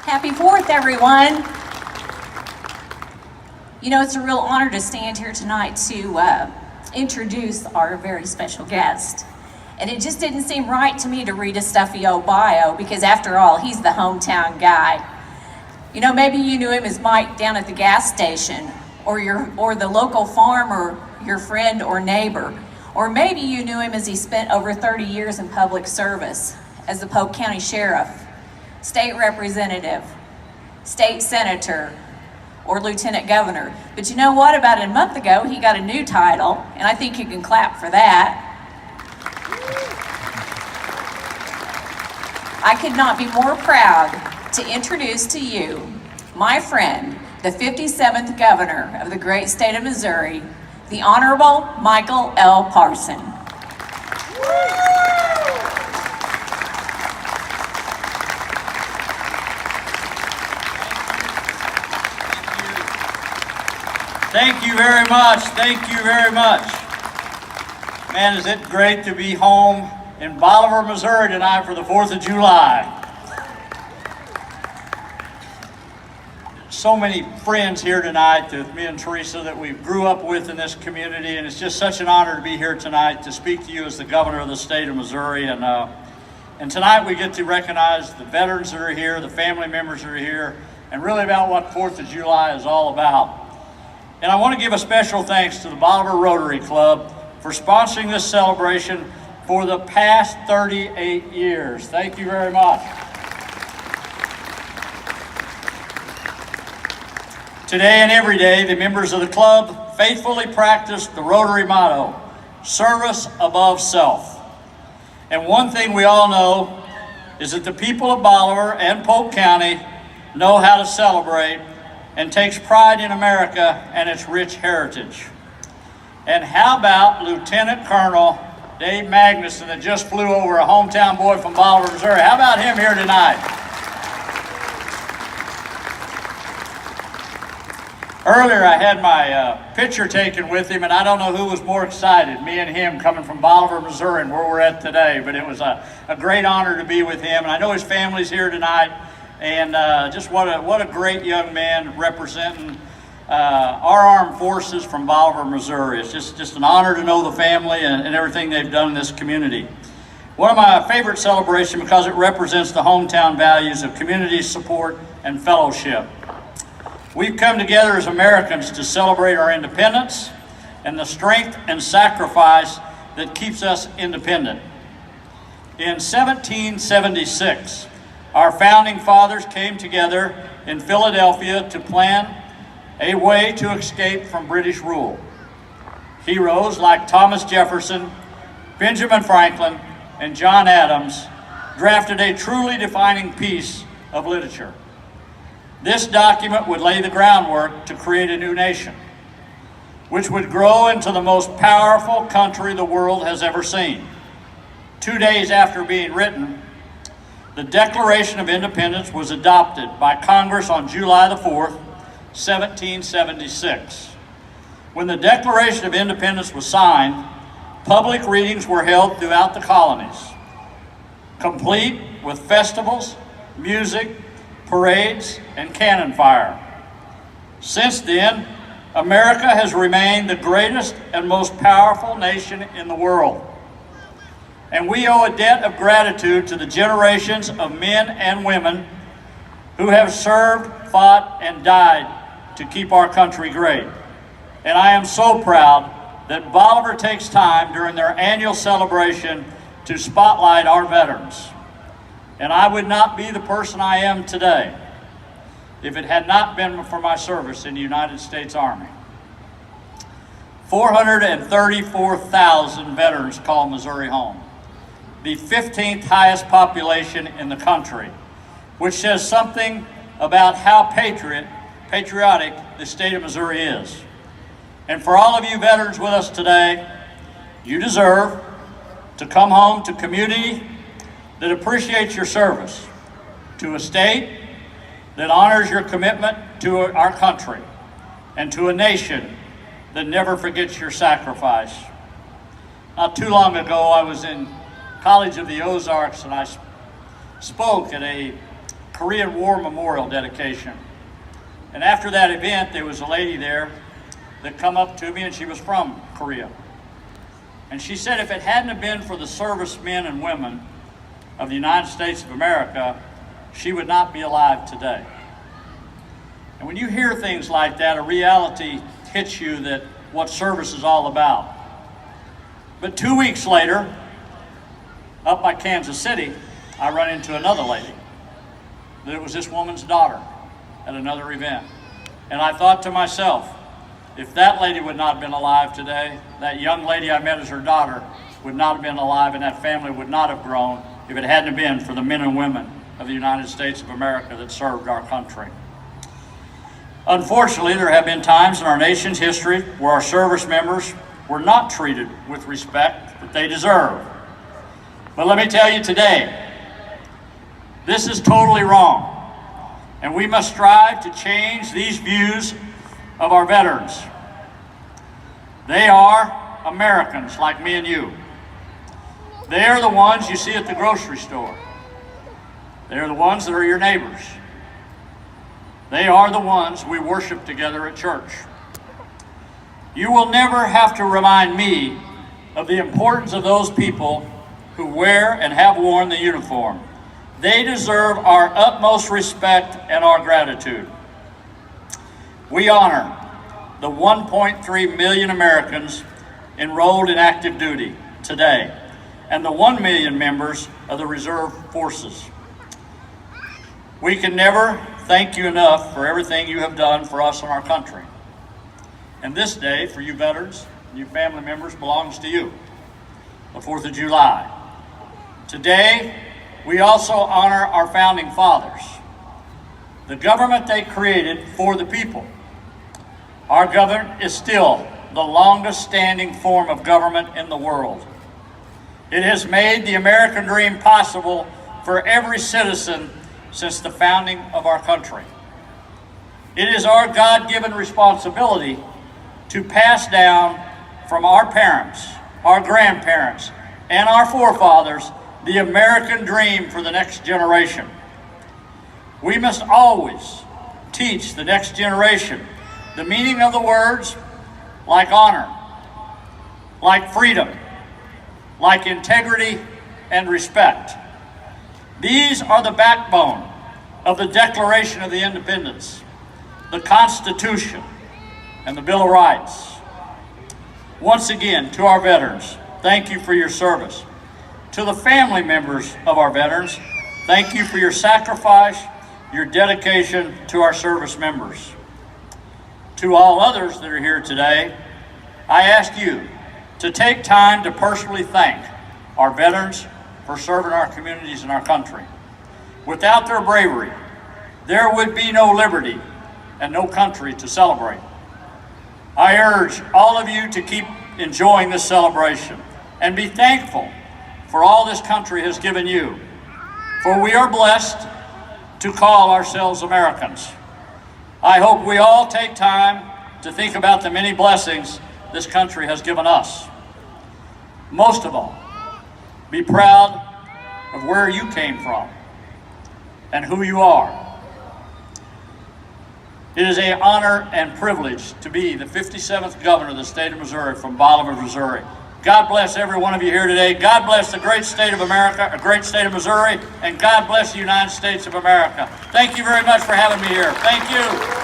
Happy 4th, everyone. You know, it's a real honor to stand here tonight to introduce our very special guest. And it just didn't seem right to me to read a stuffy old bio because after all, he's the hometown guy. You know, maybe you knew him as Mike down at the gas station or the local farmer, your friend or neighbor. Or maybe you knew him as he spent over 30 years in public service as the Polk County Sheriff, State Representative, State Senator, or Lieutenant Governor. But you know what? About a month ago, he got a new title, and I think you can clap for that. I could not be more proud to introduce to you my friend, the 57th Governor of the great state of Missouri, the Honorable Michael L. Parson. Thank you very much. Thank you very much. Man, is it great to be home in Bolivar, Missouri tonight for the 4th of July. So many friends here tonight with me and Teresa that we grew up with in this community, and it's just such an honor to be here tonight to speak to you as the governor of the state of Missouri. And tonight we get to recognize the veterans that are here, the family members that are here, and really about what 4th of July is all about. And I want to give a special thanks to the Bolivar Rotary Club for sponsoring this celebration for the past 38 years. Thank you very much. Today and every day, the members of the club faithfully practice the Rotary motto, service above self. And one thing we all know is that the people of Bolivar and Polk County know how to celebrate and takes pride in America and its rich heritage. And how about Lieutenant Colonel Dave Magnuson that just flew over, a hometown boy from Bolivar, Missouri. How about him here tonight? Earlier I had my picture taken with him, and I don't know who was more excited, me and him coming from Bolivar, Missouri, and where we're at today, but it was a great honor to be with him. And I know his family's here tonight, and just what a great young man representing our armed forces from Bolivar, Missouri. It's just an honor to know the family and everything they've done in this community. One of my favorite celebrations because it represents the hometown values of community support and fellowship. We've come together as Americans to celebrate our independence and the strength and sacrifice that keeps us independent. In 1776, our founding fathers came together in Philadelphia to plan a way to escape from British rule. Heroes like Thomas Jefferson, Benjamin Franklin, and John Adams drafted a truly defining piece of literature. This document would lay the groundwork to create a new nation, which would grow into the most powerful country the world has ever seen. 2 days after being written, the Declaration of Independence was adopted by Congress on July the 4th, 1776. When the Declaration of Independence was signed, public readings were held throughout the colonies, complete with festivals, music, parades, and cannon fire. Since then, America has remained the greatest and most powerful nation in the world. And we owe a debt of gratitude to the generations of men and women who have served, fought, and died to keep our country great. And I am so proud that Bolivar takes time during their annual celebration to spotlight our veterans. And I would not be the person I am today if it had not been for my service in the United States Army. 434,000 veterans call Missouri home, the 15th highest population in the country, which says something about how patriotic the state of Missouri is. And for all of you veterans with us today, you deserve to come home to community that appreciates your service, to a state that honors your commitment to our country, and to a nation that never forgets your sacrifice. Not too long ago, I was in College of the Ozarks, and I spoke at a Korean War Memorial dedication. And after that event, there was a lady there that come up to me, and she was from Korea. And she said if it hadn't have been for the servicemen and women of the United States of America, she would not be alive today. And when you hear things like that, a reality hits you that what service is all about. But 2 weeks later, up by Kansas City, I run into another lady. That it was this woman's daughter at another event. And I thought to myself, if that lady would not have been alive today, that young lady I met as her daughter would not have been alive, and that family would not have grown if it hadn't been for the men and women of the United States of America that served our country. Unfortunately, there have been times in our nation's history where our service members were not treated with respect that they deserve. But let me tell you today, this is totally wrong, and we must strive to change these views of our veterans. They are Americans like me and you. They are the ones you see at the grocery store. They are the ones that are your neighbors. They are the ones we worship together at church. You will never have to remind me of the importance of those people who wear and have worn the uniform. They deserve our utmost respect and our gratitude. We honor the 1.3 million Americans enrolled in active duty today and the 1 million members of the reserve forces. We can never thank you enough for everything you have done for us and our country. And this day, for you veterans and your family members, belongs to you, the 4th of July. Today, we also honor our founding fathers, the government they created for the people. Our government is still the longest standing form of government in the world. It has made the American dream possible for every citizen since the founding of our country. It is our God-given responsibility to pass down from our parents, our grandparents, and our forefathers the American dream for the next generation. We must always teach the next generation the meaning of the words like honor, like freedom, like integrity and respect. These are the backbone of the Declaration of the Independence, the Constitution, and the Bill of Rights. Once again, to our veterans, thank you for your service. To the family members of our veterans, thank you for your sacrifice, your dedication to our service members. To all others that are here today, I ask you to take time to personally thank our veterans for serving our communities and our country. Without their bravery, there would be no liberty and no country to celebrate. I urge all of you to keep enjoying this celebration and be thankful for all this country has given you. For we are blessed to call ourselves Americans. I hope we all take time to think about the many blessings this country has given us. Most of all, be proud of where you came from and who you are. It is an honor and privilege to be the 57th governor of the state of Missouri from Bolivar, Missouri. God bless every one of you here today. God bless the great state of America, a great state of Missouri, and God bless the United States of America. Thank you very much for having me here. Thank you.